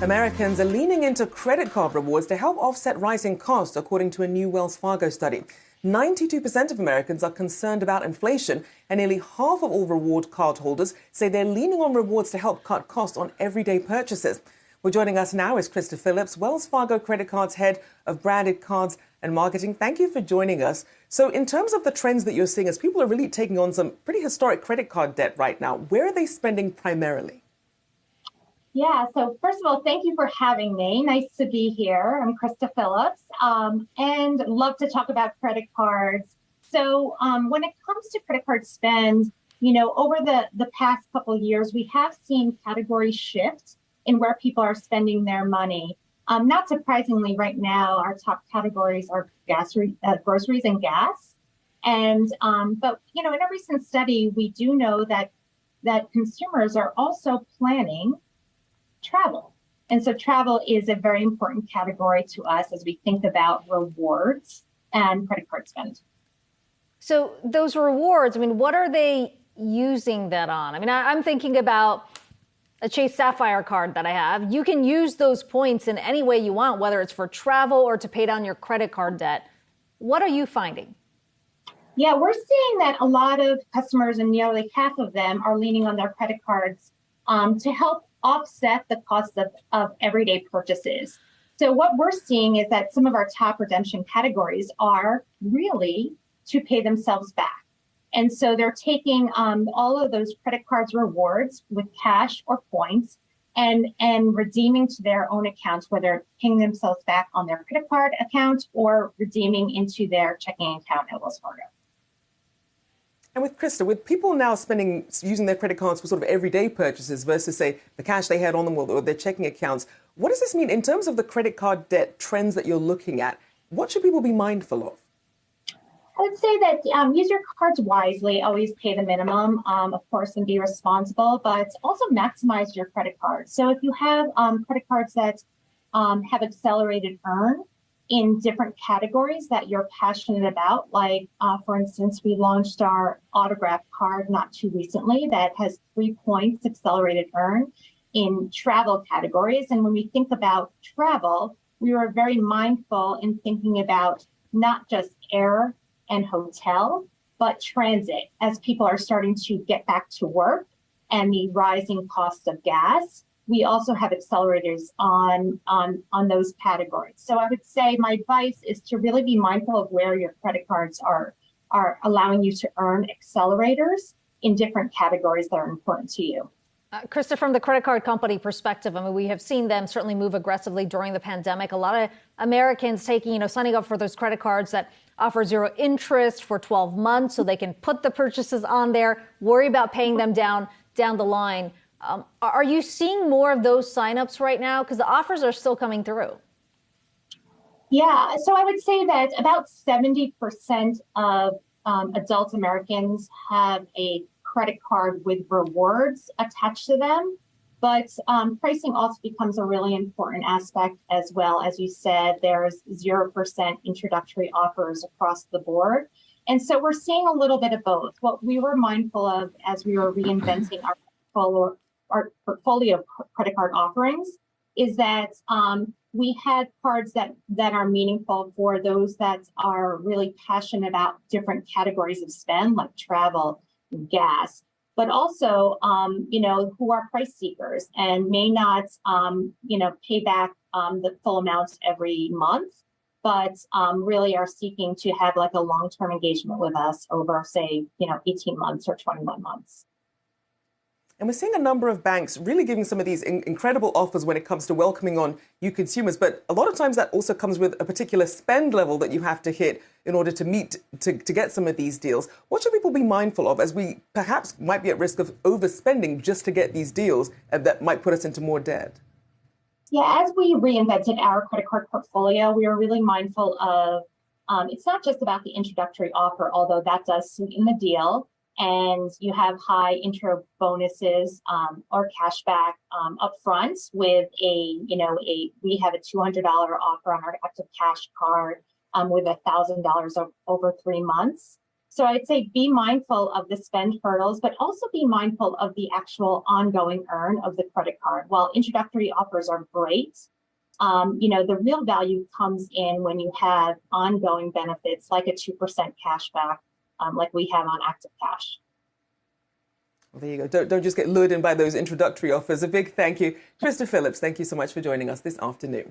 Americans are leaning into credit card rewards to help offset rising costs, according to a new Wells Fargo study. 92% of Americans are concerned about inflation, and nearly half of all reward card holders say they're leaning on rewards to help cut costs on everyday purchases. Well, joining us now is Krista Phillips, Wells Fargo Credit Cards Head of Branded Cards and Marketing. Thank you for joining us. So in terms of the trends that you're seeing, as people are really taking on some pretty historic credit card debt right now, where are they spending primarily? Yeah, so first of all, thank you for having me. Nice to be here. I'm Krista Phillips, and love to talk about credit cards. So when it comes to credit card spend, over the past couple of years, we have seen categories shift in where people are spending their money. Not surprisingly, right now, our top categories are groceries and gas. But in a recent study, we do know that consumers are also planning travel. And so travel is a very important category to us as we think about rewards and credit card spend. So those rewards, what are they using that on? I'm thinking about a Chase Sapphire card that I have. You can use those points in any way you want, whether it's for travel or to pay down your credit card debt. What are you finding? Yeah, we're seeing that a lot of customers, and nearly half of them, are leaning on their credit cards to help offset the cost of everyday purchases. So what we're seeing is that some of our top redemption categories are really to pay themselves back. And so they're taking all of those credit cards rewards with cash or points and redeeming to their own accounts, whether paying themselves back on their credit card account or redeeming into their checking account at Wells Fargo. And with Krista, with people now using their credit cards for sort of everyday purchases versus, say, the cash they had on them or their checking accounts, what does this mean in terms of the credit card debt trends that you're looking at? What should people be mindful of? I would say that use your cards wisely, always pay the minimum, of course, and be responsible, but also maximize your credit cards. So if you have credit cards that have accelerated earn in different categories that you're passionate about, like, for instance, we launched our autograph card not too recently that has 3 points accelerated earn in travel categories. And when we think about travel, we were very mindful in thinking about not just air and hotel, but transit, as people are starting to get back to work and the rising cost of gas. We also have accelerators on those categories. So I would say my advice is to really be mindful of where your credit cards are allowing you to earn accelerators in different categories that are important to you. Krista, from the credit card company perspective, we have seen them certainly move aggressively during the pandemic. A lot of Americans signing up for those credit cards that offer zero interest for 12 months so they can put the purchases on there, worry about paying them down the line. Are you seeing more of those signups right now? Because the offers are still coming through. Yeah, so I would say that about 70% of adult Americans have a credit card with rewards attached to them. But pricing also becomes a really important aspect as well. As you said, there's 0% introductory offers across the board. And so we're seeing a little bit of both. What we were mindful of as we were reinventing our portfolio of credit card offerings is that we had cards that are meaningful for those that are really passionate about different categories of spend, like travel, gas, but also, who are price seekers and may not, pay back the full amounts every month, but really are seeking to have like a long-term engagement with us over, say, 18 months or 21 months. And we're seeing a number of banks really giving some of these incredible offers when it comes to welcoming on new consumers. But a lot of times that also comes with a particular spend level that you have to hit in order to get some of these deals. What should people be mindful of as we perhaps might be at risk of overspending just to get these deals that might put us into more debt? Yeah, as we reinvented our credit card portfolio, we were really mindful of it's not just about the introductory offer, although that does sweeten the deal. And you have high intro bonuses or cash back up front with we have a $200 offer on our active cash card with $1,000 over 3 months. So I'd say be mindful of the spend hurdles, but also be mindful of the actual ongoing earn of the credit card. While introductory offers are great, the real value comes in when you have ongoing benefits like a 2% cash back, like we have on Active Cash. Well, there you go. Don't just get lured in by those introductory offers. A big thank you. Krista Phillips, thank you so much for joining us this afternoon.